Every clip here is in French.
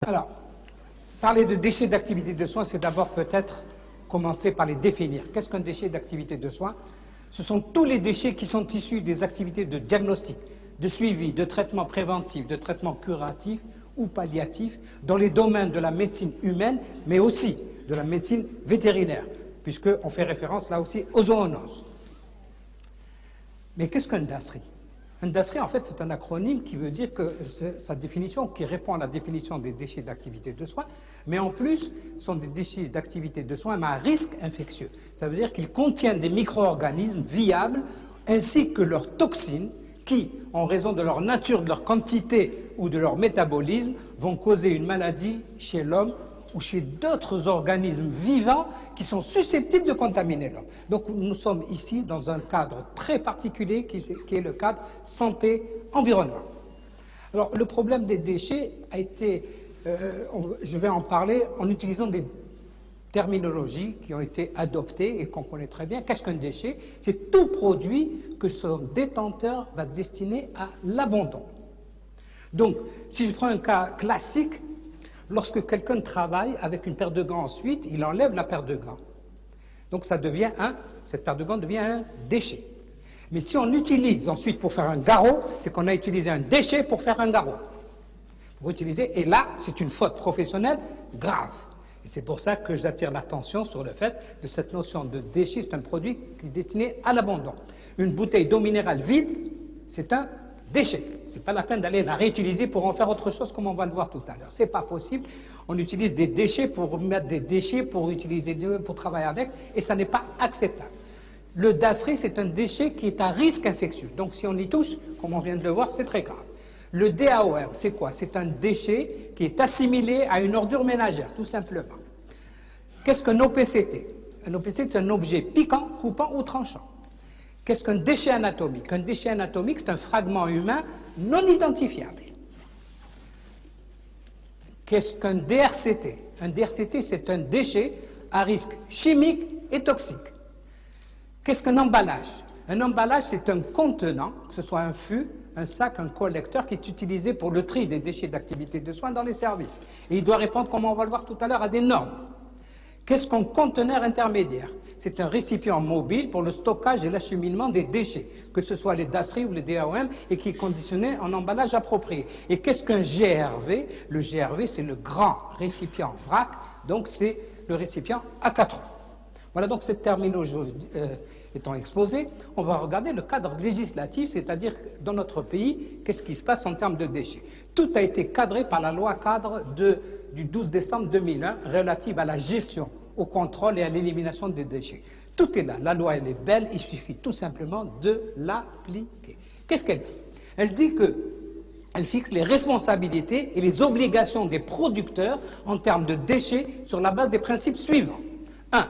Alors, parler de déchets d'activité de soins, c'est d'abord peut-être commencer par les définir. Qu'est-ce qu'un déchet d'activité de soins? Ce sont tous les déchets qui sont issus des activités de diagnostic, de suivi, de traitement préventif, de traitement curatif ou palliatif dans les domaines de la médecine humaine, mais aussi de la médecine vétérinaire, puisqu'on fait référence là aussi aux zoonoses. Mais qu'est-ce qu'un DASRI? Un DASRI, en fait, c'est un acronyme qui veut dire que sa définition, qui répond à la définition des déchets d'activité de soins, mais en plus, sont des déchets d'activité de soins, mais à risque infectieux. Ça veut dire qu'ils contiennent des micro-organismes viables, ainsi que leurs toxines, qui, en raison de leur nature, de leur quantité ou de leur métabolisme, vont causer une maladie chez l'homme ou chez d'autres organismes vivants qui sont susceptibles de contaminer l'homme. Donc nous sommes ici dans un cadre très particulier qui est le cadre santé-environnement. Alors le problème des déchets a été, je vais en parler en utilisant des terminologies qui ont été adoptées et qu'on connaît très bien. Qu'est-ce qu'un déchet? C'est tout produit que son détenteur va destiner à l'abandon. Donc si je prends un cas classique, lorsque quelqu'un travaille avec une paire de gants ensuite, il enlève la paire de gants. Donc cette paire de gants devient un déchet. Mais si on utilise ensuite pour faire un garrot, c'est qu'on a utilisé un déchet pour faire un garrot. Et là, c'est une faute professionnelle grave. Et c'est pour ça que j'attire l'attention sur le fait de cette notion de déchet, c'est un produit qui est destiné à l'abandon. Une bouteille d'eau minérale vide, c'est un déchet. Ce n'est pas la peine d'aller la réutiliser pour en faire autre chose comme on va le voir tout à l'heure. Ce n'est pas possible. On utilise des déchets pour mettre des déchets, pour travailler avec, et ça n'est pas acceptable. Le DASRI, c'est un déchet qui est à risque infectieux. Donc si on y touche, comme on vient de le voir, c'est très grave. Le DAOM, c'est quoi? C'est un déchet qui est assimilé à une ordure ménagère, tout simplement. Qu'est-ce qu'un OPCT? Un OPCT, c'est un objet piquant, coupant ou tranchant. Qu'est-ce qu'un déchet anatomique? Un déchet anatomique, c'est un fragment humain non identifiable. Qu'est-ce qu'un DRCT? Un DRCT, c'est un déchet à risque chimique et toxique. Qu'est-ce qu'un emballage? Un emballage, c'est un contenant, que ce soit un fût, un sac, un collecteur, qui est utilisé pour le tri des déchets d'activité de soins dans les services. Et il doit répondre, comme on va le voir tout à l'heure, à des normes. Qu'est-ce qu'un conteneur intermédiaire? C'est un récipient mobile pour le stockage et l'acheminement des déchets, que ce soit les DASRI ou les DAOM, et qui est conditionné en emballage approprié. Et qu'est-ce qu'un GRV? Le GRV, c'est le grand récipient vrac, donc c'est le récipient à 4 roues. Voilà, donc cette terminologie étant exposée, on va regarder le cadre législatif, c'est-à-dire dans notre pays, qu'est-ce qui se passe en termes de déchets. Tout a été cadré par la loi cadre du 12 décembre 2001 relative à la gestion, au contrôle et à l'élimination des déchets. Tout est là, la loi elle est belle, il suffit tout simplement de l'appliquer. Qu'est-ce qu'elle dit? Elle dit qu'elle fixe les responsabilités et les obligations des producteurs en termes de déchets sur la base des principes suivants. 1.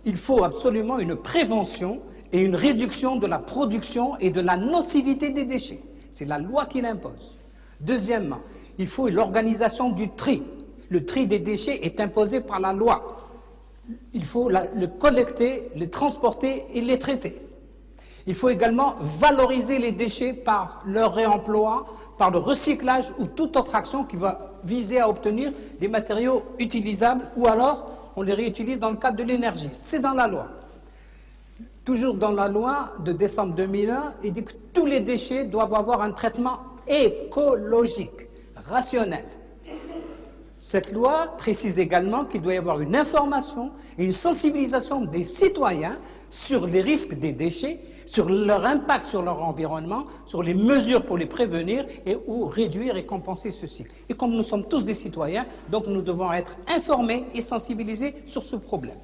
Il faut absolument une prévention et une réduction de la production et de la nocivité des déchets. C'est la loi qui l'impose. Deuxièmement, il faut l'organisation du tri. Le tri des déchets est imposé par la loi. Il faut le collecter, les transporter et les traiter. Il faut également valoriser les déchets par leur réemploi, par le recyclage ou toute autre action qui va viser à obtenir des matériaux utilisables ou alors on les réutilise dans le cadre de l'énergie. C'est dans la loi. Toujours dans la loi de décembre 2001, il dit que tous les déchets doivent avoir un traitement écologique, rationnel. Cette loi précise également qu'il doit y avoir une information et une sensibilisation des citoyens sur les risques des déchets, sur leur impact sur leur environnement, sur les mesures pour les prévenir et ou réduire et compenser ceci. Et comme nous sommes tous des citoyens, donc nous devons être informés et sensibilisés sur ce problème.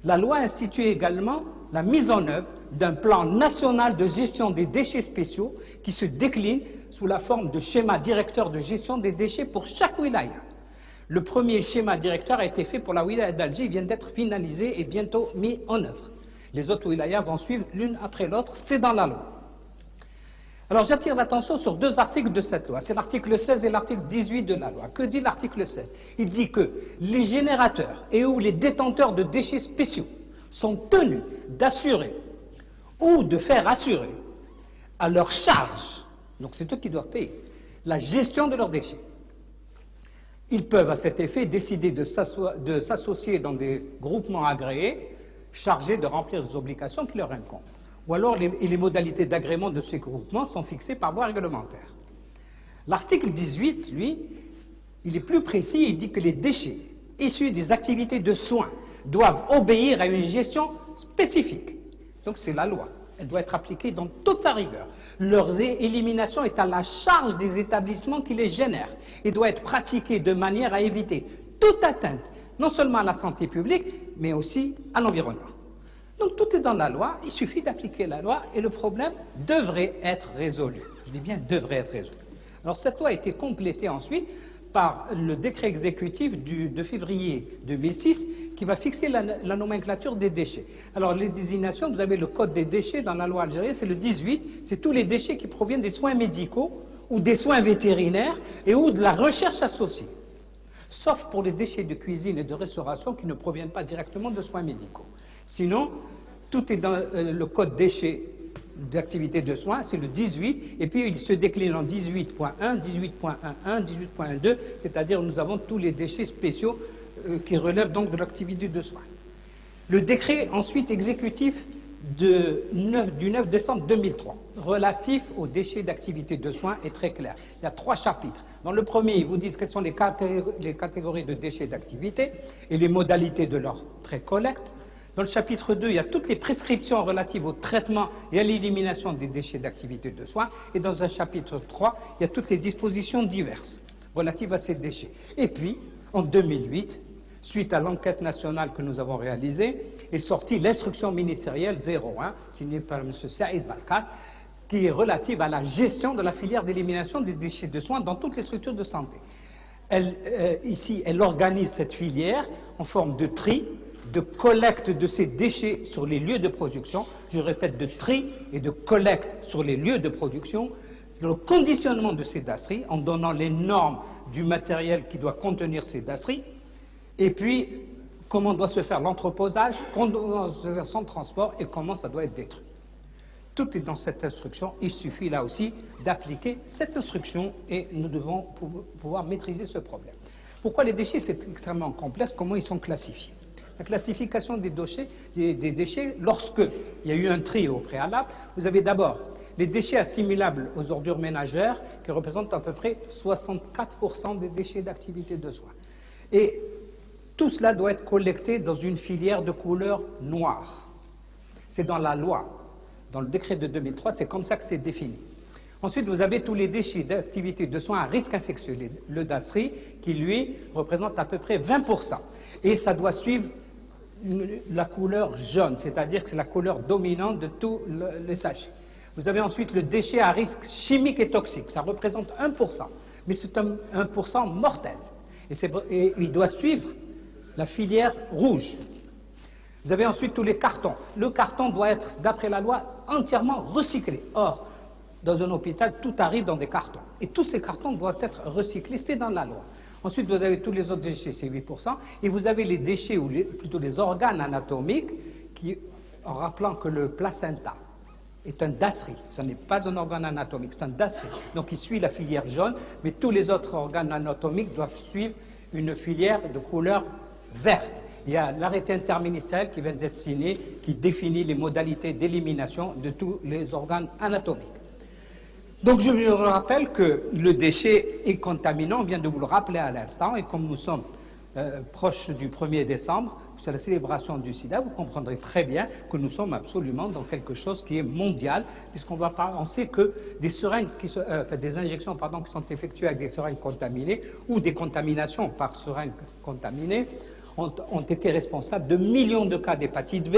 La loi institue également la mise en œuvre d'un plan national de gestion des déchets spéciaux qui se décline sous la forme de schéma directeur de gestion des déchets pour chaque wilaya. Le premier schéma directeur a été fait pour la wilaya d'Alger, il vient d'être finalisé et bientôt mis en œuvre. Les autres wilayas vont suivre l'une après l'autre, c'est dans la loi. Alors j'attire l'attention sur deux articles de cette loi, c'est l'article 16 et l'article 18 de la loi. Que dit l'article 16? Il dit que les générateurs et ou les détenteurs de déchets spéciaux sont tenus d'assurer ou de faire assurer à leur charge, donc c'est eux qui doivent payer, la gestion de leurs déchets. Ils peuvent à cet effet décider de s'associer dans des groupements agréés chargés de remplir les obligations qui leur incombent. Ou alors les modalités d'agrément de ces groupements sont fixées par voie réglementaire. L'article 18, lui, il est plus précis, il dit que les déchets issus des activités de soins doivent obéir à une gestion spécifique. Donc c'est la loi, elle doit être appliquée dans toute sa rigueur. Leur élimination est à la charge des établissements qui les génèrent et doit être pratiquée de manière à éviter toute atteinte, non seulement à la santé publique, mais aussi à l'environnement. Donc tout est dans la loi, il suffit d'appliquer la loi et le problème devrait être résolu. Je dis bien devrait être résolu. Alors cette loi a été complétée ensuite par le décret exécutif de février 2006 qui va fixer la nomenclature des déchets. Alors les désignations, vous avez le code des déchets dans la loi algérienne, c'est le 18, c'est tous les déchets qui proviennent des soins médicaux ou des soins vétérinaires et ou de la recherche associée. Sauf pour les déchets de cuisine et de restauration qui ne proviennent pas directement de soins médicaux. Sinon, tout est dans le code déchets d'activité de soins, c'est le 18, et puis il se décline en 18.1, 18.11, 18.2, c'est-à-dire nous avons tous les déchets spéciaux qui relèvent donc de l'activité de soins. Le décret ensuite exécutif du 9 décembre 2003, relatif aux déchets d'activité de soins, est très clair. Il y a 3 chapitres. Dans le premier, ils vous disent quelles sont les catégories de déchets d'activité et les modalités de leur pré-collecte. Dans le chapitre 2, il y a toutes les prescriptions relatives au traitement et à l'élimination des déchets d'activité de soins. Et dans un chapitre 3, il y a toutes les dispositions diverses relatives à ces déchets. Et puis, en 2008, suite à l'enquête nationale que nous avons réalisée, est sortie l'instruction ministérielle 01, signée par M. Saïd Balkar, qui est relative à la gestion de la filière d'élimination des déchets de soins dans toutes les structures de santé. Ici, elle organise cette filière en forme de tri, de collecte de ces déchets sur les lieux de production, je répète, de tri et de collecte sur les lieux de production, le conditionnement de ces dasseries en donnant les normes du matériel qui doit contenir ces dasseries, et puis comment doit se faire l'entreposage, comment doit se faire son transport et comment ça doit être détruit. Tout est dans cette instruction, il suffit là aussi d'appliquer cette instruction et nous devons pouvoir maîtriser ce problème. Pourquoi les déchets, c'est extrêmement complexe, comment ils sont classifiés? La classification des déchets, lorsqu'il y a eu un tri au préalable, vous avez d'abord les déchets assimilables aux ordures ménagères qui représentent à peu près 64% des déchets d'activité de soins. Et tout cela doit être collecté dans une filière de couleur noire. C'est dans la loi, dans le décret de 2003, c'est comme ça que c'est défini. Ensuite, vous avez tous les déchets d'activité de soins à risque infectieux, le DASRI, qui lui représente à peu près 20%. Et ça doit suivre la couleur jaune, c'est-à-dire que c'est la couleur dominante de tous les sachets. Vous avez ensuite le déchet à risque chimique et toxique, ça représente 1%, mais c'est un 1% mortel. Et il doit suivre la filière rouge. Vous avez ensuite tous les cartons. Le carton doit être, d'après la loi, entièrement recyclé. Or, dans un hôpital, tout arrive dans des cartons. Et tous ces cartons doivent être recyclés, c'est dans la loi. Ensuite, vous avez tous les autres déchets, c'est 8%. Et vous avez les déchets, ou plutôt les organes anatomiques, qui, en rappelant que le placenta est un dasserie. Ce n'est pas un organe anatomique, c'est un dasserie. Donc il suit la filière jaune, mais tous les autres organes anatomiques doivent suivre une filière de couleur verte. Il y a l'arrêté interministériel qui vient d'être signé, qui définit les modalités d'élimination de tous les organes anatomiques. Donc je me rappelle que le déchet est contaminant, on vient de vous le rappeler à l'instant, et comme nous sommes proches du 1er décembre, c'est la célébration du sida, vous comprendrez très bien que nous sommes absolument dans quelque chose qui est mondial, on sait que des seringues, des injections qui sont effectuées avec des seringues contaminées, ou des contaminations par seringues contaminées, ont été responsables de millions de cas d'hépatite B,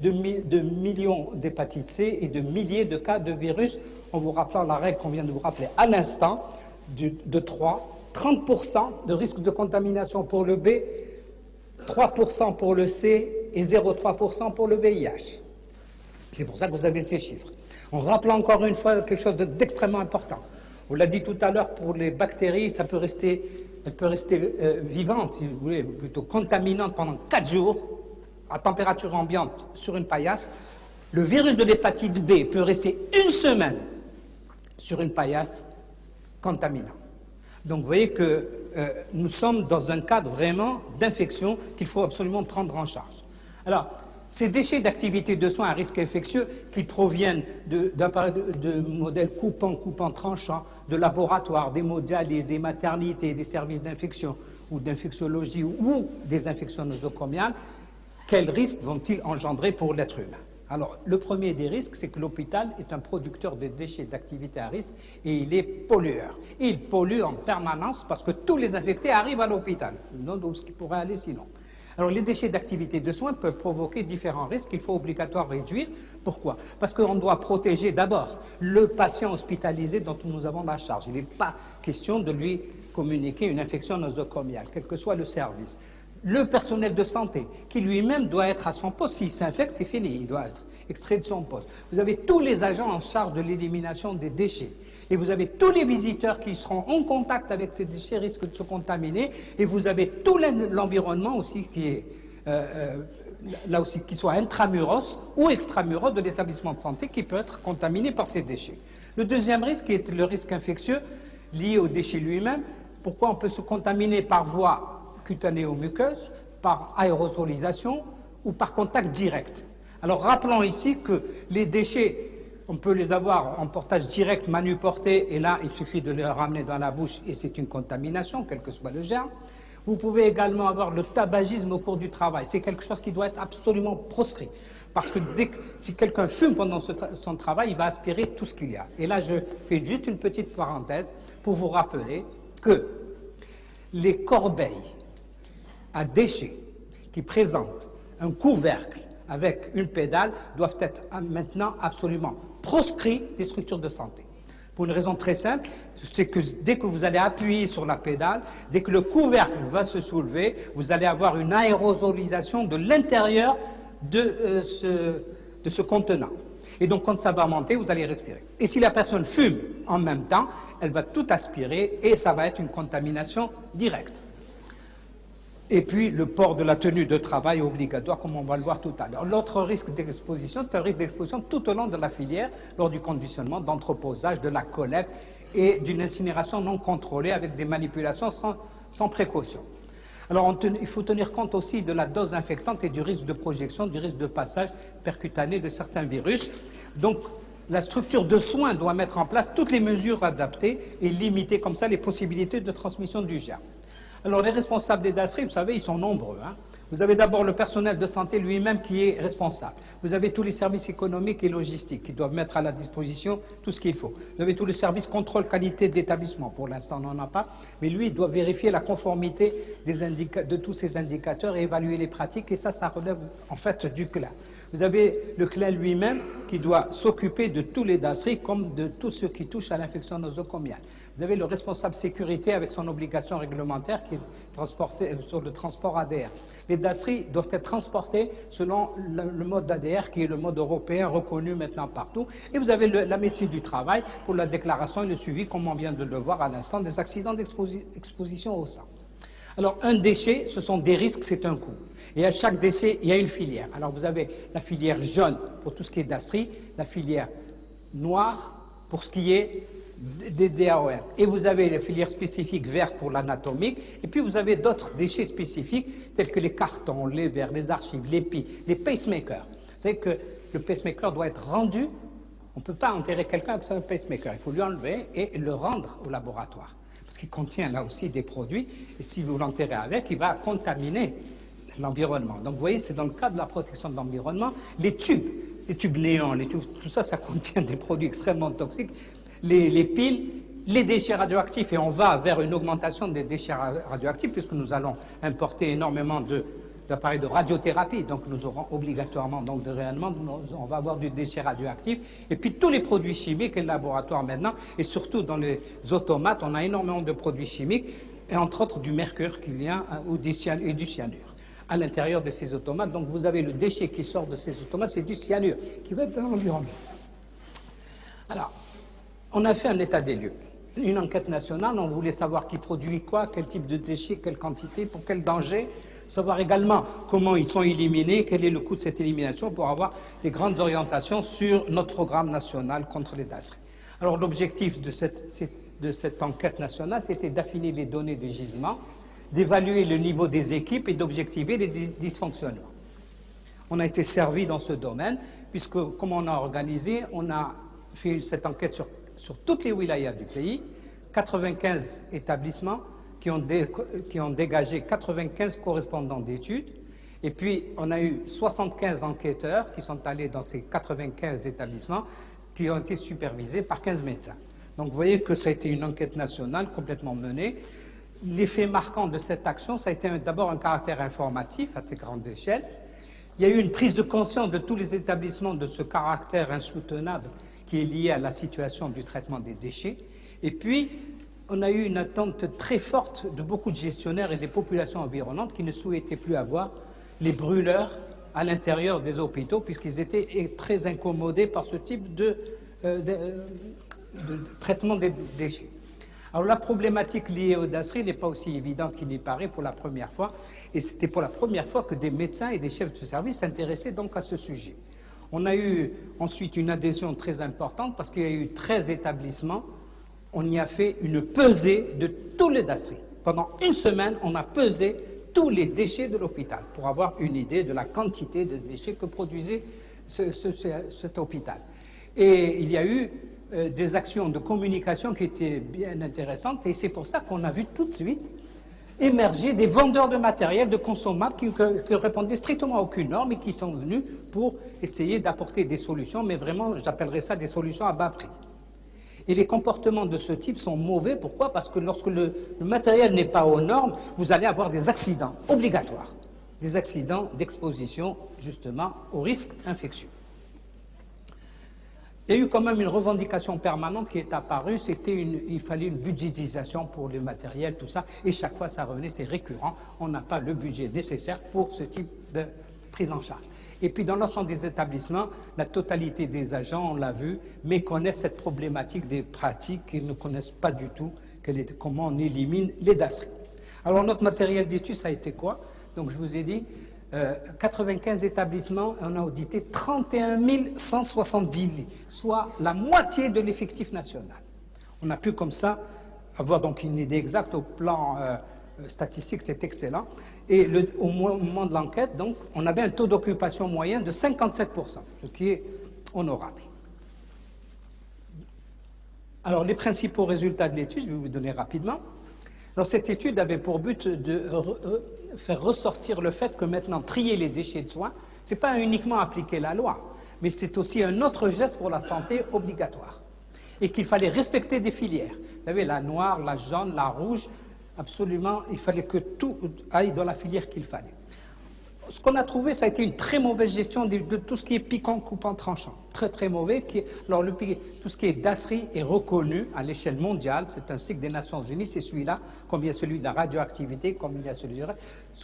de millions d'hépatite C et de milliers de cas de virus, en vous rappelant la règle qu'on vient de vous rappeler à l'instant, de 30% de risque de contamination pour le B, 3% pour le C et 0,3% pour le VIH. C'est pour ça que vous avez ces chiffres. En rappelant encore une fois quelque chose d'extrêmement important. On l'a dit tout à l'heure, pour les bactéries, elle peut rester vivante, si vous voulez, plutôt contaminante pendant 4 jours, à température ambiante sur une paillasse. Le virus de l'hépatite B peut rester 1 semaine sur une paillasse contaminant. Donc vous voyez que nous sommes dans un cadre vraiment d'infection qu'il faut absolument prendre en charge. Alors, ces déchets d'activité de soins à risque infectieux qui proviennent de modèles coupants, tranchants, de laboratoires, des modalités, des maternités, des services d'infection ou d'infectiologie ou des infections nosocomiales, quels risques vont-ils engendrer pour l'être humain? Alors, le premier des risques, c'est que l'hôpital est un producteur de déchets d'activité à risque et il est pollueur. Il pollue en permanence parce que tous les infectés arrivent à l'hôpital, non d'où ce qui pourrait aller sinon. Alors, les déchets d'activité de soins peuvent provoquer différents risques qu'il faut obligatoirement réduire. Pourquoi? Parce qu'on doit protéger d'abord le patient hospitalisé dont nous avons la charge. Il n'est pas question de lui communiquer une infection nosocomiale, quel que soit le service. Le personnel de santé, qui lui-même doit être à son poste. S'il s'infecte, c'est fini, il doit être extrait de son poste. Vous avez tous les agents en charge de l'élimination des déchets. Et vous avez tous les visiteurs qui seront en contact avec ces déchets, risquent de se contaminer. Et vous avez tout l'environnement aussi qui est, là aussi, qui soit intramuros ou extramuros de l'établissement de santé qui peut être contaminé par ces déchets. Le deuxième risque est le risque infectieux lié au déchet lui-même. Pourquoi on peut se contaminer par voie cutanée ou muqueuse, par aérosolisation ou par contact direct. Alors rappelons ici que les déchets, on peut les avoir en portage direct, manuporté, et là il suffit de les ramener dans la bouche et c'est une contamination, quel que soit le germe. Vous pouvez également avoir le tabagisme au cours du travail. C'est quelque chose qui doit être absolument proscrit. Parce que si quelqu'un fume pendant son travail, il va aspirer tout ce qu'il y a. Et là, je fais juste une petite parenthèse pour vous rappeler que les corbeilles à déchets qui présentent un couvercle avec une pédale doivent être maintenant absolument proscrits des structures de santé. Pour une raison très simple, c'est que dès que vous allez appuyer sur la pédale, dès que le couvercle va se soulever, vous allez avoir une aérosolisation de l'intérieur de ce contenant. Et donc, quand ça va monter, vous allez respirer. Et si la personne fume en même temps, elle va tout aspirer et ça va être une contamination directe. Et puis, le port de la tenue de travail obligatoire, comme on va le voir tout à l'heure. L'autre risque d'exposition, c'est un risque d'exposition tout au long de la filière, lors du conditionnement, d'entreposage, de la collecte et d'une incinération non contrôlée avec des manipulations sans précaution. Alors, il faut tenir compte aussi de la dose infectante et du risque de projection, du risque de passage percutané de certains virus. Donc, la structure de soins doit mettre en place toutes les mesures adaptées et limiter comme ça les possibilités de transmission du germe. Alors, les responsables des DASRI, vous savez, ils sont nombreux. Vous avez d'abord le personnel de santé lui-même qui est responsable. Vous avez tous les services économiques et logistiques qui doivent mettre à la disposition tout ce qu'il faut. Vous avez tous les services contrôle qualité de l'établissement. Pour l'instant, on n'en a pas. Mais lui, il doit vérifier la conformité de tous ces indicateurs et évaluer les pratiques. Et ça relève en fait du CLA. Vous avez le CLA lui-même qui doit s'occuper de tous les DASRI comme de tout ce qui touche à l'infection nosocomiale. Vous avez le responsable sécurité avec son obligation réglementaire qui est transporté sur le transport ADR. Les DASRI doivent être transportés selon le mode ADR qui est le mode européen reconnu maintenant partout. Et vous avez la médecine du travail pour la déclaration et le suivi, comme on vient de le voir à l'instant, des accidents d'exposition au sang. Alors, un déchet, ce sont des risques, c'est un coût. Et à chaque déchet, il y a une filière. Alors, vous avez la filière jaune pour tout ce qui est DASRI, la filière noire pour ce qui est des DAOM. Et vous avez les filières spécifiques vertes pour l'anatomique, et puis vous avez d'autres déchets spécifiques tels que les cartons, les verres, les archives, les piles, les pacemakers. Vous savez que le pacemaker doit être rendu, on ne peut pas enterrer quelqu'un avec un pacemaker, il faut lui enlever et le rendre au laboratoire. Parce qu'il contient là aussi des produits, et si vous l'enterrez avec, il va contaminer l'environnement. Donc vous voyez, c'est dans le cadre de la protection de l'environnement, les tubes néons, les tubes, tout ça, ça contient des produits extrêmement toxiques. Les piles, les déchets radioactifs, et on va vers une augmentation des déchets radioactifs puisque nous allons importer énormément d'appareils de radiothérapie, donc nous aurons obligatoirement, donc réellement, on va avoir du déchet radioactif, et puis tous les produits chimiques et le laboratoire maintenant, et surtout dans les automates, on a énormément de produits chimiques, et entre autres du mercure qu'il y a, et du cyanure à l'intérieur de ces automates. Donc vous avez le déchet qui sort de ces automates, c'est du cyanure qui va être dans l'environnement. Alors, on a fait un état des lieux, une enquête nationale, on voulait savoir qui produit quoi, quel type de déchets, quelle quantité, pour quel danger, savoir également comment ils sont éliminés, quel est le coût de cette élimination pour avoir les grandes orientations sur notre programme national contre les DASRI. Alors l'objectif de cette de cette enquête nationale, c'était d'affiner les données des gisements, d'évaluer le niveau des équipes et d'objectiver les dysfonctionnements. On a été servi dans ce domaine, puisque, comme on a organisé, on a fait cette enquête sur toutes les wilayas du pays, 95 établissements qui ont dégagé 95 correspondants d'études, et puis on a eu 75 enquêteurs qui sont allés dans ces 95 établissements qui ont été supervisés par 15 médecins. Donc vous voyez que ça a été une enquête nationale complètement menée. L'effet marquant de cette action, ça a été d'abord un caractère informatif à très grande échelle. Il y a eu une prise de conscience de tous les établissements de ce caractère insoutenable qui est lié à la situation du traitement des déchets. Et puis, on a eu une attente très forte de beaucoup de gestionnaires et des populations environnantes qui ne souhaitaient plus avoir les brûleurs à l'intérieur des hôpitaux, puisqu'ils étaient très incommodés par ce type de traitement des déchets. Alors la problématique liée aux DASRI n'est pas aussi évidente qu'il n'y paraît pour la première fois, et c'était pour la première fois que des médecins et des chefs de service s'intéressaient donc à ce sujet. On a eu ensuite une adhésion très importante parce qu'il y a eu 13 établissements. On y a fait une pesée de tous les DASRI. Pendant une semaine, on a pesé tous les déchets de l'hôpital pour avoir une idée de la quantité de déchets que produisait cet hôpital. Et il y a eu des actions de communication qui étaient bien intéressantes, et c'est pour ça qu'on a vu tout de suite émerger des vendeurs de matériel, de consommables qui répondaient strictement à aucune norme et qui sont venus pour essayer d'apporter des solutions, mais vraiment, j'appellerais ça des solutions à bas prix. Et les comportements de ce type sont mauvais. Pourquoi? Parce que lorsque le matériel n'est pas aux normes, vous allez avoir des accidents obligatoires, des accidents d'exposition justement aux risques infectieux. Il y a eu quand même une revendication permanente qui est apparue, il fallait une budgétisation pour le matériel, tout ça, et chaque fois ça revenait, c'est récurrent, on n'a pas le budget nécessaire pour ce type de prise en charge. Et puis dans l'ensemble des établissements, la totalité des agents, on l'a vu, méconnaissent cette problématique des pratiques, ils ne connaissent pas du tout comment on élimine les DASRI. Alors notre matériel d'étude, ça a été quoi? Donc je vous ai dit, 95 établissements, on a audité 31 170 lits, soit la moitié de l'effectif national. On a pu comme ça avoir donc une idée exacte au plan statistique, c'est excellent. Et au moment de l'enquête, donc, on avait un taux d'occupation moyen de 57%, ce qui est honorable. Alors les principaux résultats de l'étude, je vais vous donner rapidement. Alors cette étude avait pour but de faire ressortir le fait que maintenant trier les déchets de soins, ce n'est pas uniquement appliquer la loi, mais c'est aussi un autre geste pour la santé obligatoire. Et qu'il fallait respecter des filières. Vous savez, la noire, la jaune, la rouge, absolument, il fallait que tout aille dans la filière qu'il fallait. Ce qu'on a trouvé, ça a été une très mauvaise gestion de tout ce qui est piquant, coupant, tranchant. Très, très mauvais. Alors, tout ce qui est DASRI est reconnu à l'échelle mondiale. C'est un cycle des Nations Unies. C'est celui-là, comme il y a celui de la radioactivité, comme il y a celui de...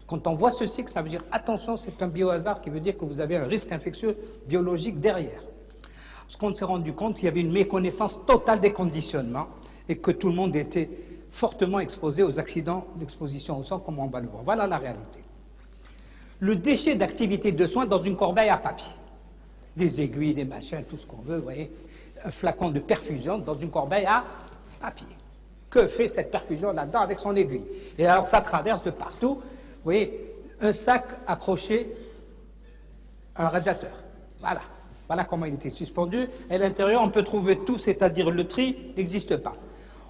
Quand on voit ce cycle, ça veut dire, attention, c'est un biohazard qui veut dire que vous avez un risque infectieux biologique derrière. Ce qu'on s'est rendu compte, il y avait une méconnaissance totale des conditionnements et que tout le monde était fortement exposé aux accidents d'exposition au sang, comme on va le voir. Voilà la réalité. Le déchet d'activité de soins dans une corbeille à papier. Des aiguilles, des machins, tout ce qu'on veut, vous voyez. Un flacon de perfusion dans une corbeille à papier. Que fait cette perfusion là-dedans avec son aiguille? Et alors ça traverse de partout. Vous voyez, un sac accroché à un radiateur. Voilà. Voilà comment il était suspendu. Et à l'intérieur, on peut trouver tout, c'est-à-dire le tri n'existe pas.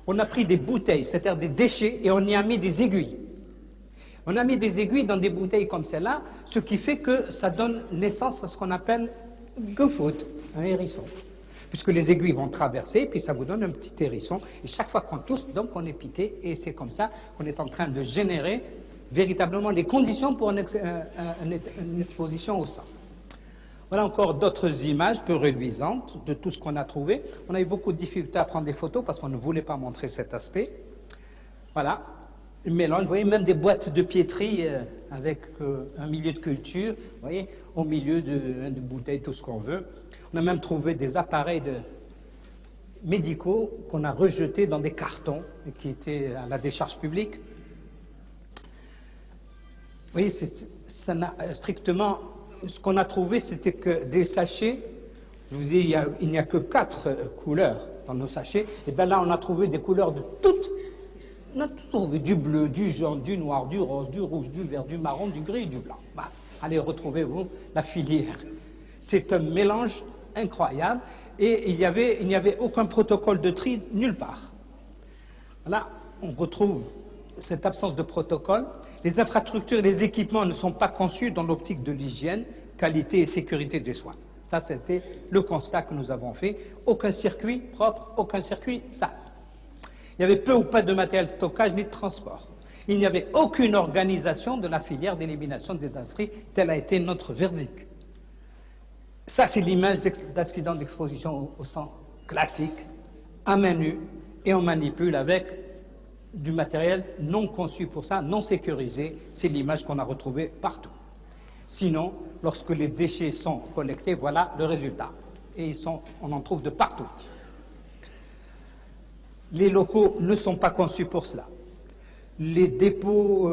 On a pris des bouteilles, c'est-à-dire des déchets, et on y a mis des aiguilles. On a mis des aiguilles dans des bouteilles comme celle-là, ce qui fait que ça donne naissance à ce qu'on appelle gefoot, un hérisson. Puisque les aiguilles vont traverser, puis ça vous donne un petit hérisson. Et chaque fois qu'on tousse, donc on est piqué, et c'est comme ça qu'on est en train de générer véritablement les conditions pour une exposition au sang. Voilà encore d'autres images peu réduisantes de tout ce qu'on a trouvé. On a eu beaucoup de difficultés à prendre des photos parce qu'on ne voulait pas montrer cet aspect. Voilà. Mélange, vous voyez, même des boîtes de piéterie avec un milieu de culture, vous voyez, au milieu de bouteilles, tout ce qu'on veut. On a même trouvé des appareils médicaux qu'on a rejetés dans des cartons et qui étaient à la décharge publique. Vous voyez, ça n'a strictement... Ce qu'on a trouvé, c'était que des sachets, je vous dis, il n'y a que 4 couleurs dans nos sachets, et bien là on a trouvé des couleurs de toutes. On a tout trouvé, du bleu, du jaune, du noir, du rose, du rouge, du vert, du marron, du gris et du blanc. Bah, allez, retrouvez-vous la filière. C'est un mélange incroyable et il n'y avait aucun protocole de tri nulle part. Là, on retrouve cette absence de protocole. Les infrastructures et les équipements ne sont pas conçus dans l'optique de l'hygiène, qualité et sécurité des soins. Ça, c'était le constat que nous avons fait. Aucun circuit propre, aucun circuit sale. Il y avait peu ou pas de matériel de stockage ni de transport. Il n'y avait aucune organisation de la filière d'élimination des dasseries, tel a été notre verdict. Ça, c'est l'image d'accident d'exposition au sang classique, à main nue, et on manipule avec du matériel non conçu pour ça, non sécurisé. C'est l'image qu'on a retrouvée partout. Sinon, lorsque les déchets sont collectés, voilà le résultat. Et on en trouve de partout. Les locaux ne sont pas conçus pour cela. Les dépôts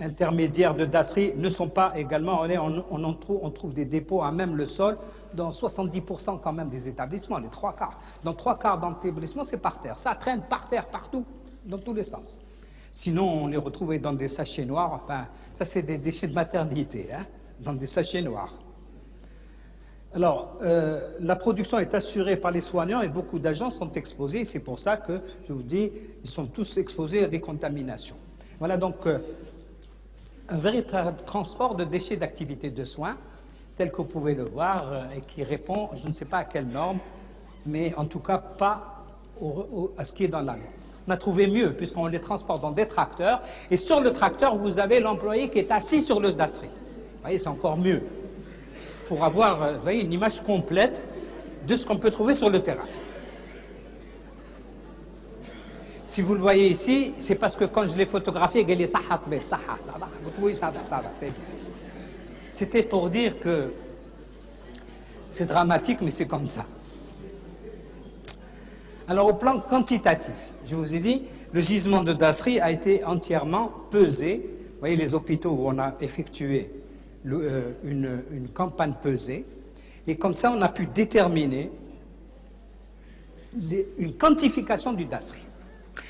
intermédiaires de dasserie ne sont pas également, on trouve des dépôts à même le sol dans 70% quand même des établissements, les 3/4. Dans 3/4 d'établissements, c'est par terre. Ça traîne par terre, partout, dans tous les sens. Sinon, on les retrouve dans des sachets noirs. Enfin, ça, c'est des déchets de maternité, hein, dans des sachets noirs. Alors, la production est assurée par les soignants et beaucoup d'agents sont exposés. C'est pour ça que, je vous dis, ils sont tous exposés à des contaminations. Voilà donc un véritable transport de déchets d'activité de soins, tel que vous pouvez le voir, et qui répond, je ne sais pas à quelle norme, mais en tout cas pas à ce qui est dans la loi. On a trouvé mieux, puisqu'on les transporte dans des tracteurs, et sur le tracteur, vous avez l'employé qui est assis sur le dasserie. Vous voyez, c'est encore mieux, pour avoir, vous voyez, une image complète de ce qu'on peut trouver sur le terrain. Si vous le voyez ici, c'est parce que quand je l'ai photographié, c'était pour dire que c'est dramatique, mais c'est comme ça. Alors au plan quantitatif, je vous ai dit, le gisement de dasserie a été entièrement pesé. Vous voyez les hôpitaux où on a effectué une campagne pesée, et comme ça on a pu déterminer une quantification du dasserie.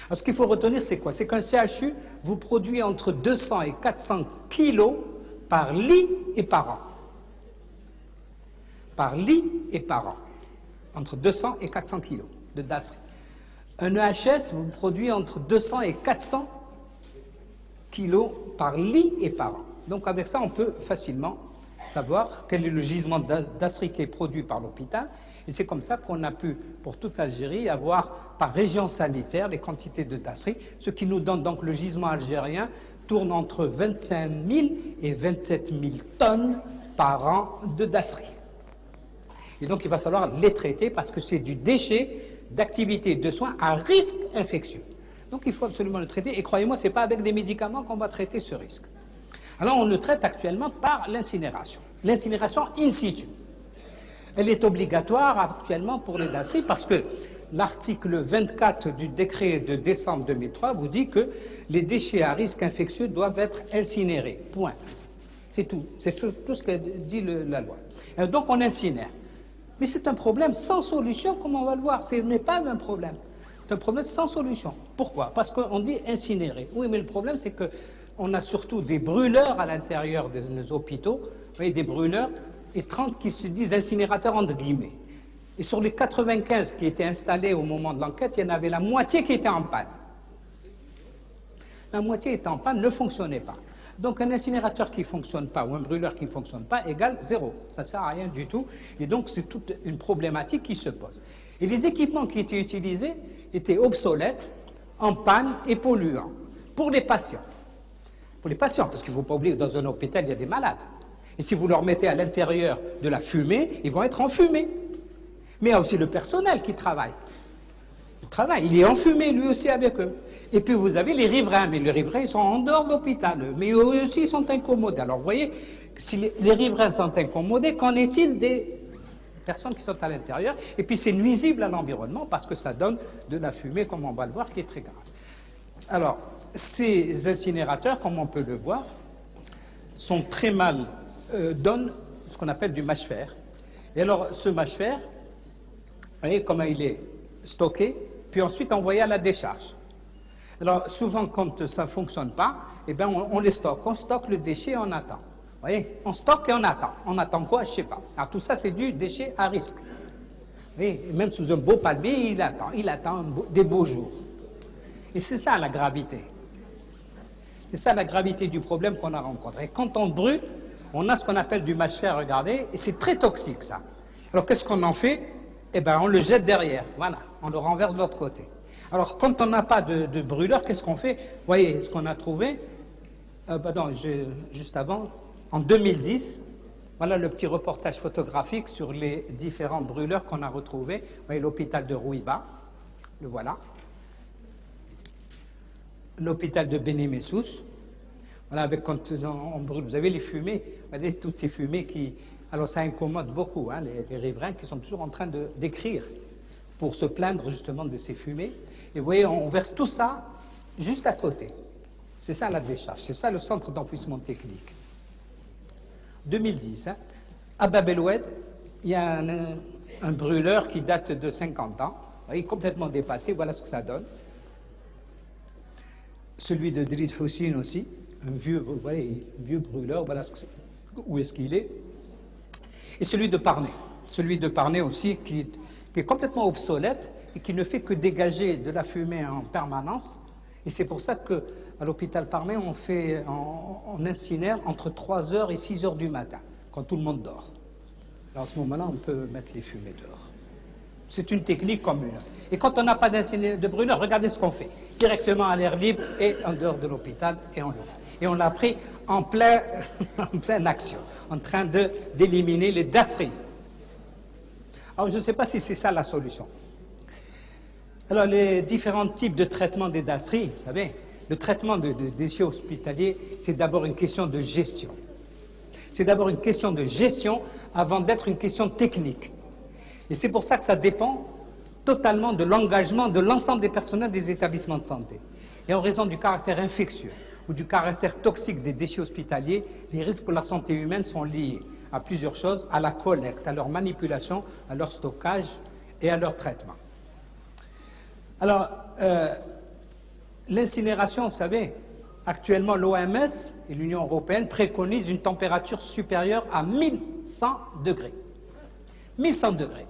Alors ce qu'il faut retenir, c'est quoi? C'est qu'un CHU vous produit entre 200 et 400 kilos par lit et par an. Par lit et par an. Entre 200 et 400 kilos de dasserie. Un EHS vous produit entre 200 et 400 kilos par lit et par an. Donc avec ça, on peut facilement savoir quel est le gisement dasserie qui est produit par l'hôpital. Et c'est comme ça qu'on a pu, pour toute l'Algérie, avoir par région sanitaire les quantités de dasserie, ce qui nous donne donc le gisement algérien tourne entre 25 000 et 27 000 tonnes par an de dasserie. Et donc il va falloir les traiter parce que c'est du déchet d'activité de soins à risque infectieux. Donc il faut absolument le traiter. Et croyez-moi, ce n'est pas avec des médicaments qu'on va traiter ce risque. Alors on le traite actuellement par l'incinération. L'incinération in situ. Elle est obligatoire actuellement pour les dasseries parce que l'article 24 du décret de décembre 2003 vous dit que les déchets à risque infectieux doivent être incinérés. Point. C'est tout. C'est tout ce que dit la loi. Et donc on incinère. Mais c'est un problème sans solution, comme on va le voir. Ce n'est pas un problème. C'est un problème sans solution. Pourquoi? Parce qu'on dit incinérer. Oui, mais le problème, c'est qu'on a surtout des brûleurs à l'intérieur de nos hôpitaux. Vous voyez, des brûleurs, et 30 qui se disent incinérateurs entre guillemets. Et sur les 95 qui étaient installés au moment de l'enquête, il y en avait la moitié qui était en panne. La moitié était en panne, ne fonctionnait pas. Donc un incinérateur qui ne fonctionne pas ou un brûleur qui ne fonctionne pas égale zéro. Ça ne sert à rien du tout. Et donc c'est toute une problématique qui se pose. Et les équipements qui étaient utilisés étaient obsolètes, en panne et polluants. Pour les patients. Pour les patients, parce qu'il ne faut pas oublier que dans un hôpital, il y a des malades. Et si vous leur mettez à l'intérieur de la fumée, ils vont être enfumés. Mais il y a aussi le personnel qui travaille. Il travaille, il est enfumé lui aussi avec eux. Et puis vous avez les riverains, mais les riverains ils sont en dehors de l'hôpital, mais eux aussi ils sont incommodés. Alors vous voyez, si les riverains sont incommodés, qu'en est-il des personnes qui sont à l'intérieur? Et puis c'est nuisible à l'environnement parce que ça donne de la fumée, comme on va le voir, qui est très grave. Alors, ces incinérateurs, comme on peut le voir, sont très mal, donnent ce qu'on appelle du mâche-fer. Et alors, ce mâche-fer, vous voyez comment il est stockés, puis ensuite envoyés à la décharge. Alors, souvent, quand ça ne fonctionne pas, eh ben, on les stocke. On stocke le déchet et on attend. Vous voyez, on stocke et on attend. On attend quoi? Je ne sais pas. Alors, tout ça, c'est du déchet à risque. Vous voyez, même sous un beau palmier, il attend des beaux jours. Et c'est ça la gravité. C'est ça la gravité du problème qu'on a rencontré. Quand on brûle, on a ce qu'on appelle du mâche-fer, regardez, et c'est très toxique, ça. Alors, qu'est-ce qu'on en fait? Eh bien, on le jette derrière. Voilà, on le renverse de l'autre côté. Alors, quand on n'a pas de brûleur, qu'est-ce qu'on fait? Vous voyez ce qu'on a trouvé juste avant, en 2010, voilà le petit reportage photographique sur les différents brûleurs qu'on a retrouvés. Vous voyez l'hôpital de Rouiba, le voilà. L'hôpital de Beni Messous. Voilà, quand on brûle, vous avez les fumées, vous voyez toutes ces fumées qui... Alors, ça incommode beaucoup, hein, les riverains qui sont toujours en train d'écrire pour se plaindre justement de ces fumées. Et vous voyez, on verse tout ça juste à côté. C'est ça la décharge, c'est ça le centre d'enfouissement technique. 2010, hein, à Bab el-Oued, il y a un brûleur qui date de 50 ans, vous voyez, complètement dépassé, voilà ce que ça donne. Celui de Drid Hussein aussi, un vieux brûleur, voilà où est-ce qu'il est. Et celui de Parnay aussi, qui est complètement obsolète et qui ne fait que dégager de la fumée en permanence. Et c'est pour ça qu'à l'hôpital Parnay, on incinère entre 3h et 6h du matin, quand tout le monde dort. Alors à ce moment-là, on peut mettre les fumées dehors. C'est une technique commune. Et quand on n'a pas de brûleur, regardez ce qu'on fait. Directement à l'air libre et en dehors de l'hôpital, et on le fait. Et on l'a pris en pleine action, en train d'éliminer les dasseries. Alors je ne sais pas si c'est ça la solution. Alors les différents types de traitement des dasseries, vous savez, le traitement des déchets hospitaliers, c'est d'abord une question de gestion. C'est d'abord une question de gestion avant d'être une question technique. Et c'est pour ça que ça dépend totalement de l'engagement de l'ensemble des personnels des établissements de santé. Et en raison du caractère infectieux ou du caractère toxique des déchets hospitaliers, les risques pour la santé humaine sont liés à plusieurs choses, à la collecte, à leur manipulation, à leur stockage et à leur traitement. Alors, l'incinération, vous savez, actuellement l'OMS et l'Union européenne préconisent une température supérieure à 1100 degrés. 1100 degrés.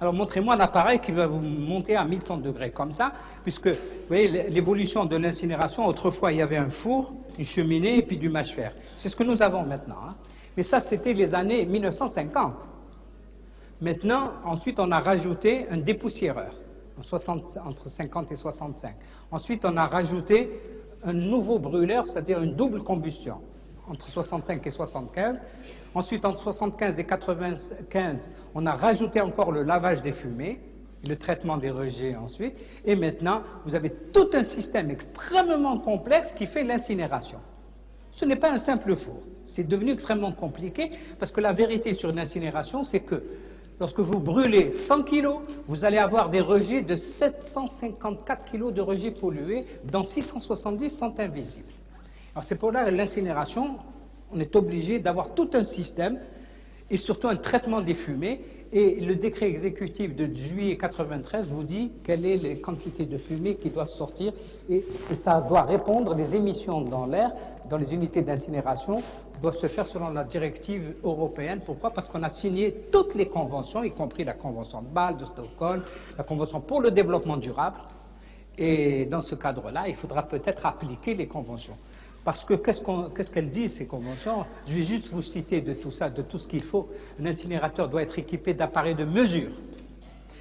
Alors montrez-moi un appareil qui va vous monter à 1100 degrés comme ça, puisque vous voyez l'évolution de l'incinération, autrefois il y avait un four, une cheminée et puis du mâche-fer. C'est ce que nous avons maintenant. Hein. Mais ça c'était les années 1950. Maintenant, ensuite on a rajouté un dépoussiéreur, entre 50 et 65. Ensuite on a rajouté un nouveau brûleur, c'est-à-dire une double combustion, entre 65 et 75. Ensuite, entre 75 et 95, on a rajouté encore le lavage des fumées, et le traitement des rejets ensuite. Et maintenant, vous avez tout un système extrêmement complexe qui fait l'incinération. Ce n'est pas un simple four. C'est devenu extrêmement compliqué parce que la vérité sur l'incinération, c'est que lorsque vous brûlez 100 kilos, vous allez avoir des rejets de 754 kilos de rejets pollués, dont 670 sont invisibles. Alors c'est pour là que l'incinération, on est obligé d'avoir tout un système et surtout un traitement des fumées. Et le décret exécutif de juillet 93 vous dit quelles sont les quantités de fumée qui doivent sortir et ça doit répondre, les émissions dans l'air, dans les unités d'incinération, doivent se faire selon la directive européenne. Pourquoi? Parce qu'on a signé toutes les conventions, y compris la convention de Bâle, de Stockholm, la convention pour le développement durable. Et dans ce cadre-là, il faudra peut-être appliquer les conventions. Parce que qu'est-ce qu'elles disent, ces conventions? Je vais juste vous citer de tout ça, de tout ce qu'il faut. Un incinérateur doit être équipé d'appareils de mesure.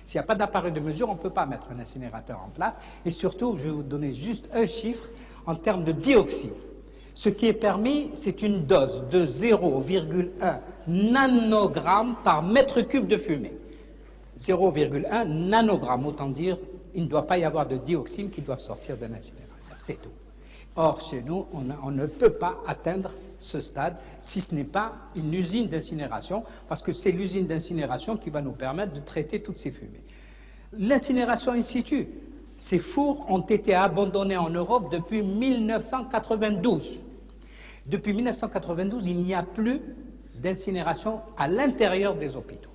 S'il n'y a pas d'appareil de mesure, on ne peut pas mettre un incinérateur en place. Et surtout, je vais vous donner juste un chiffre en termes de dioxyde. Ce qui est permis, c'est une dose de 0,1 nanogramme par mètre cube de fumée. 0,1 nanogramme, autant dire, il ne doit pas y avoir de dioxine qui doit sortir d'un incinérateur, c'est tout. Or, chez nous, on ne peut pas atteindre ce stade si ce n'est pas une usine d'incinération, parce que c'est l'usine d'incinération qui va nous permettre de traiter toutes ces fumées. L'incinération in situ, ces fours ont été abandonnés en Europe depuis 1992. Depuis 1992, il n'y a plus d'incinération à l'intérieur des hôpitaux.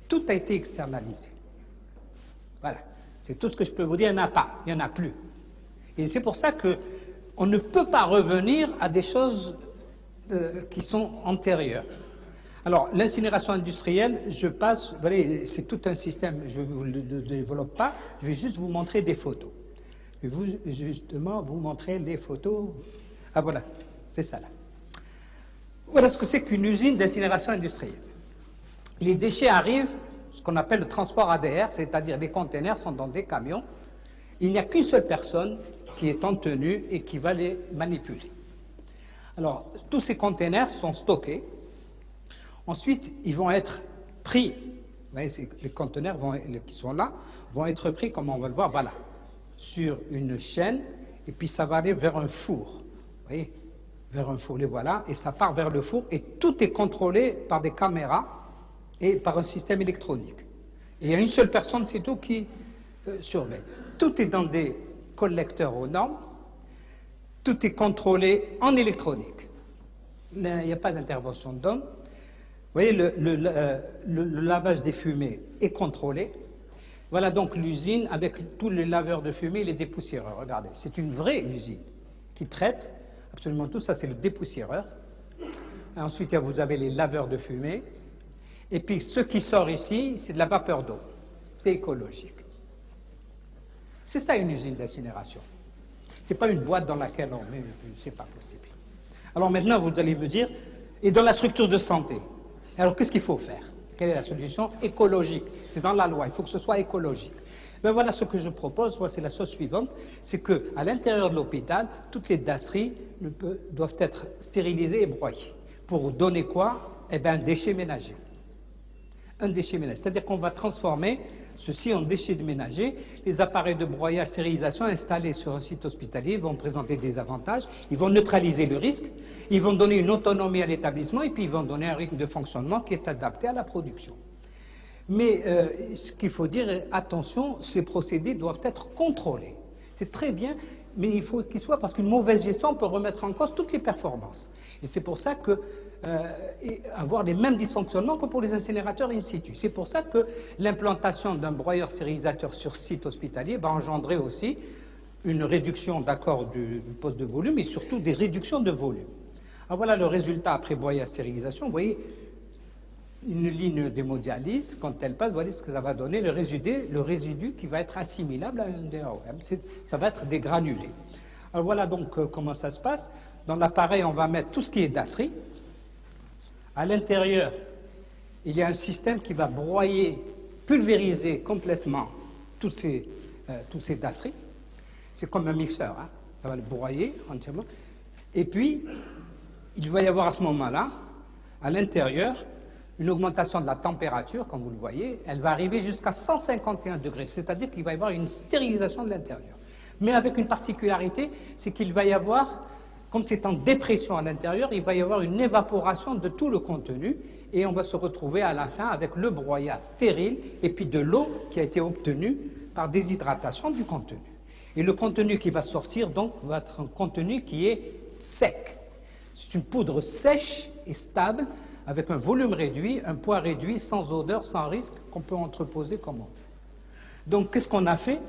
Tout a été externalisé. Voilà. C'est tout ce que je peux vous dire, il n'y en a pas, il n'y en a plus. Et c'est pour ça qu'on ne peut pas revenir à des choses qui sont antérieures. Alors, l'incinération industrielle, je passe, vous voyez, c'est tout un système, je ne vous le développe pas, je vais juste vous montrer des photos. Je vais justement vous montrer les photos. Ah voilà, c'est ça là. Voilà ce que c'est qu'une usine d'incinération industrielle. Les déchets arrivent, ce qu'on appelle le transport ADR, c'est-à-dire les containers sont dans des camions. Il n'y a qu'une seule personne qui est en tenue et qui va les manipuler. Alors, tous ces containers sont stockés. Ensuite, ils vont être pris. Vous voyez, les conteneurs qui sont là vont être pris, comme on va le voir, voilà, sur une chaîne, et puis ça va aller vers un four. Vous voyez, vers un four, les voilà, et ça part vers le four, et tout est contrôlé par des caméras et par un système électronique. Et il y a une seule personne, c'est tout, qui surveille. Tout est dans des collecteurs aux normes, tout est contrôlé en électronique. Il n'y a pas d'intervention d'homme. Vous voyez, le lavage des fumées est contrôlé. Voilà donc l'usine avec tous les laveurs de fumée et les dépoussiéreurs. Regardez, c'est une vraie usine qui traite absolument tout. Ça, c'est le dépoussiéreur. Et ensuite, vous avez les laveurs de fumée. Et puis, ce qui sort ici, c'est de la vapeur d'eau. C'est écologique. C'est ça une usine d'incinération. Ce n'est pas une boîte dans laquelle on met, c'est pas possible. Alors maintenant, vous allez me dire, et dans la structure de santé, alors qu'est-ce qu'il faut faire? Quelle est la solution? Écologique. C'est dans la loi, il faut que ce soit écologique. Ben voilà ce que je propose, c'est la chose suivante, c'est qu'à l'intérieur de l'hôpital, toutes les dasseries doivent être stérilisées et broyées. Pour donner quoi? Eh bien, un déchet ménager. Un déchet ménager. C'est-à-dire qu'on va transformer ceci en déchets ménagers. Les appareils de broyage, stérilisation installés sur un site hospitalier vont présenter des avantages, ils vont neutraliser le risque, ils vont donner une autonomie à l'établissement et puis ils vont donner un rythme de fonctionnement qui est adapté à la production. Mais ce qu'il faut dire, attention, ces procédés doivent être contrôlés. C'est très bien, mais il faut qu'ils soient, parce qu'une mauvaise gestion peut remettre en cause toutes les performances. Et c'est pour ça que avoir les mêmes dysfonctionnements que pour les incinérateurs in situ. C'est pour ça que l'implantation d'un broyeur stérilisateur sur site hospitalier va engendrer aussi une réduction d'accord du poste de volume et surtout des réductions de volume. Alors voilà le résultat après broyage stérilisation. Vous voyez une ligne d'hémodialyse, quand elle passe, vous voyez ce que ça va donner, le résidu qui va être assimilable à un DAOM. Ça va être des granulés. Alors voilà donc comment ça se passe. Dans l'appareil, on va mettre tout ce qui est dasserie. À l'intérieur, il y a un système qui va broyer, pulvériser complètement tous ces dasseries. C'est comme un mixeur, hein. Ça va le broyer entièrement. Et puis, il va y avoir à ce moment-là, à l'intérieur, une augmentation de la température, comme vous le voyez. Elle va arriver jusqu'à 151 degrés, c'est-à-dire qu'il va y avoir une stérilisation de l'intérieur. Mais avec une particularité, c'est qu'il va y avoir, comme c'est en dépression à l'intérieur, il va y avoir une évaporation de tout le contenu et on va se retrouver à la fin avec le broyat stérile et puis de l'eau qui a été obtenue par déshydratation du contenu. Et le contenu qui va sortir, donc, va être un contenu qui est sec. C'est une poudre sèche et stable avec un volume réduit, un poids réduit, sans odeur, sans risque, qu'on peut entreposer comme on veut. Donc, qu'est-ce qu'on a fait?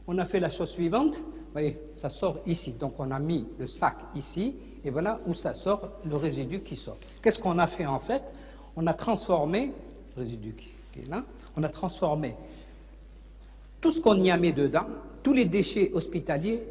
On a fait la chose suivante. Vous voyez, ça sort ici. Donc, on a mis le sac ici, et voilà où ça sort, le résidu qui sort. Qu'est-ce qu'on a fait en fait? On a transformé, le résidu qui est là, on a transformé tout ce qu'on y a mis dedans, tous les déchets hospitaliers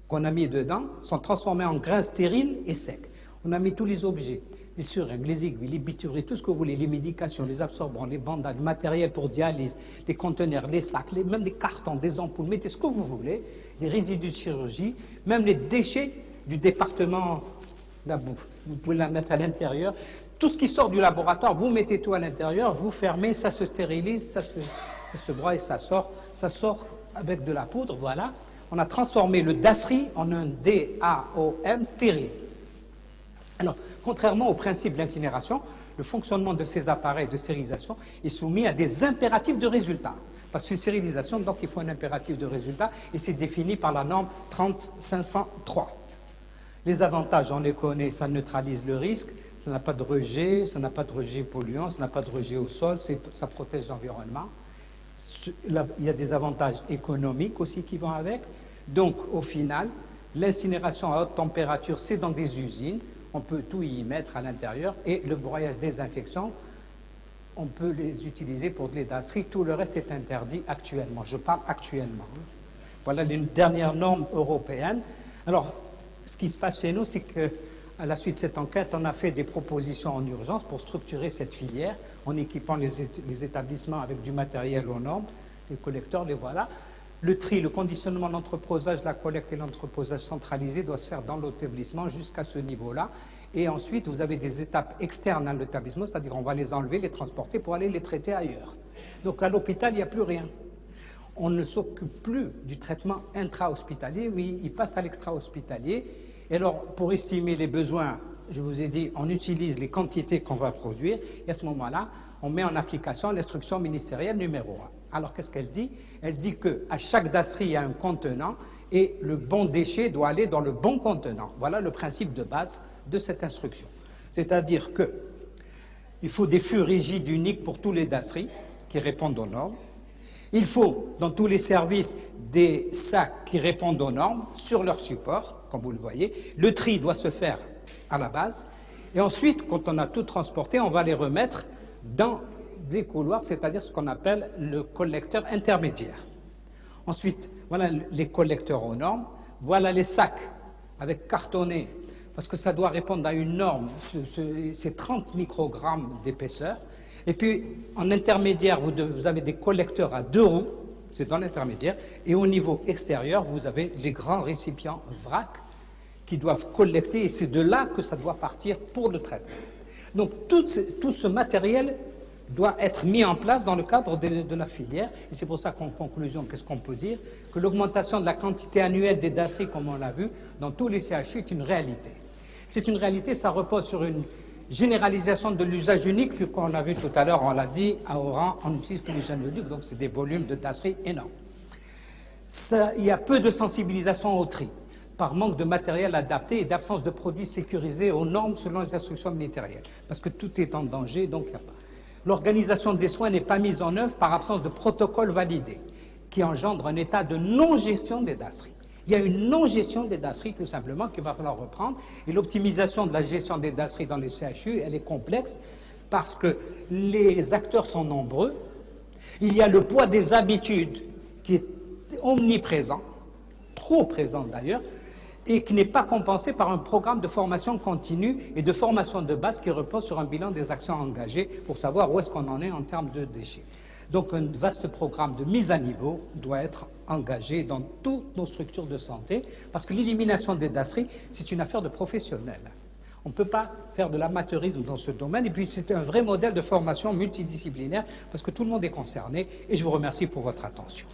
qu'on a mis dedans sont transformés en grains stériles et secs. On a mis tous les objets, les seringues, les aiguilles, les biturés, tout ce que vous voulez, les médications, les absorbants, les bandages, le matériel pour dialyse, les conteneurs, les sacs, même les cartons, des ampoules, mettez ce que vous voulez, les résidus de chirurgie, même les déchets du département de la bouffe. Vous pouvez la mettre à l'intérieur. Tout ce qui sort du laboratoire, vous mettez tout à l'intérieur, vous fermez, ça se stérilise, ça se broie et ça sort avec de la poudre, voilà. On a transformé le dasserie en un DAOM stérile. Alors, contrairement au principe de l'incinération, le fonctionnement de ces appareils de stérilisation est soumis à des impératifs de résultat. Parce qu'une stérilisation, donc, il faut un impératif de résultat et c'est défini par la norme 30503. Les avantages, on les connaît, ça neutralise le risque, ça n'a pas de rejet, ça n'a pas de rejet polluant, ça n'a pas de rejet au sol, ça protège l'environnement. Il y a des avantages économiques aussi qui vont avec. Donc, au final, l'incinération à haute température, c'est dans des usines. On peut tout y mettre à l'intérieur. Et le broyage désinfection, on peut les utiliser pour de l'industrie. Tout le reste est interdit actuellement. Je parle actuellement. Voilà les dernières normes européennes. Alors, ce qui se passe chez nous, c'est que à la suite de cette enquête, on a fait des propositions en urgence pour structurer cette filière en équipant les établissements avec du matériel aux normes, les collecteurs, les voilà. Le tri, le conditionnement, l'entreposage, la collecte et l'entreposage centralisé doit se faire dans l'établissement jusqu'à ce niveau-là. Et ensuite, vous avez des étapes externes à l'établissement, c'est-à-dire on va les enlever, les transporter pour aller les traiter ailleurs. Donc à l'hôpital, il n'y a plus rien. On ne s'occupe plus du traitement intra-hospitalier, mais il passe à l'extra-hospitalier. Et alors, pour estimer les besoins, je vous ai dit, on utilise les quantités qu'on va produire, et à ce moment-là, on met en application l'instruction ministérielle numéro 1. Alors, qu'est-ce qu'elle dit? Elle dit qu'à chaque dasserie, il y a un contenant, et le bon déchet doit aller dans le bon contenant. Voilà le principe de base de cette instruction. C'est-à-dire qu'il faut des fûts rigides uniques pour tous les dasseries qui répondent aux normes. Il faut, dans tous les services, des sacs qui répondent aux normes sur leur support, comme vous le voyez. Le tri doit se faire à la base. Et ensuite, quand on a tout transporté, on va les remettre dans des couloirs, c'est-à-dire ce qu'on appelle le collecteur intermédiaire. Ensuite, voilà les collecteurs aux normes. Voilà les sacs avec cartonné, parce que ça doit répondre à une norme, c'est 30 microgrammes d'épaisseur. Et puis, en intermédiaire, vous avez des collecteurs à 2 roues, c'est dans l'intermédiaire, et au niveau extérieur, vous avez les grands récipients vrac qui doivent collecter, et c'est de là que ça doit partir pour le traitement. Donc, tout ce matériel doit être mis en place dans le cadre de la filière, et c'est pour ça qu'en conclusion, qu'est-ce qu'on peut dire? Que l'augmentation de la quantité annuelle des dasseries, comme on l'a vu, dans tous les CHU, est une réalité. C'est une réalité, ça repose sur une généralisation de l'usage unique, qu'on a vu tout à l'heure, on l'a dit, à Oran, on utilise que l'usage unique, donc c'est des volumes de tasseries énormes. Il y a peu de sensibilisation au tri, par manque de matériel adapté et d'absence de produits sécurisés aux normes selon les instructions ministérielles, parce que tout est en danger, donc il n'y a pas. L'organisation des soins n'est pas mise en œuvre par absence de protocole validé, qui engendre un état de non-gestion des dasseries. Il y a une non-gestion des dasseries, tout simplement, qu'il va falloir reprendre. Et l'optimisation de la gestion des dasseries dans les CHU, elle est complexe parce que les acteurs sont nombreux. Il y a le poids des habitudes qui est omniprésent, trop présent d'ailleurs, et qui n'est pas compensé par un programme de formation continue et de formation de base qui repose sur un bilan des actions engagées pour savoir où est-ce qu'on en est en termes de déchets. Donc un vaste programme de mise à niveau doit être engagé dans toutes nos structures de santé, parce que l'élimination des dasseries, c'est une affaire de professionnels. On ne peut pas faire de l'amateurisme dans ce domaine, et puis c'est un vrai modèle de formation multidisciplinaire, parce que tout le monde est concerné, et je vous remercie pour votre attention.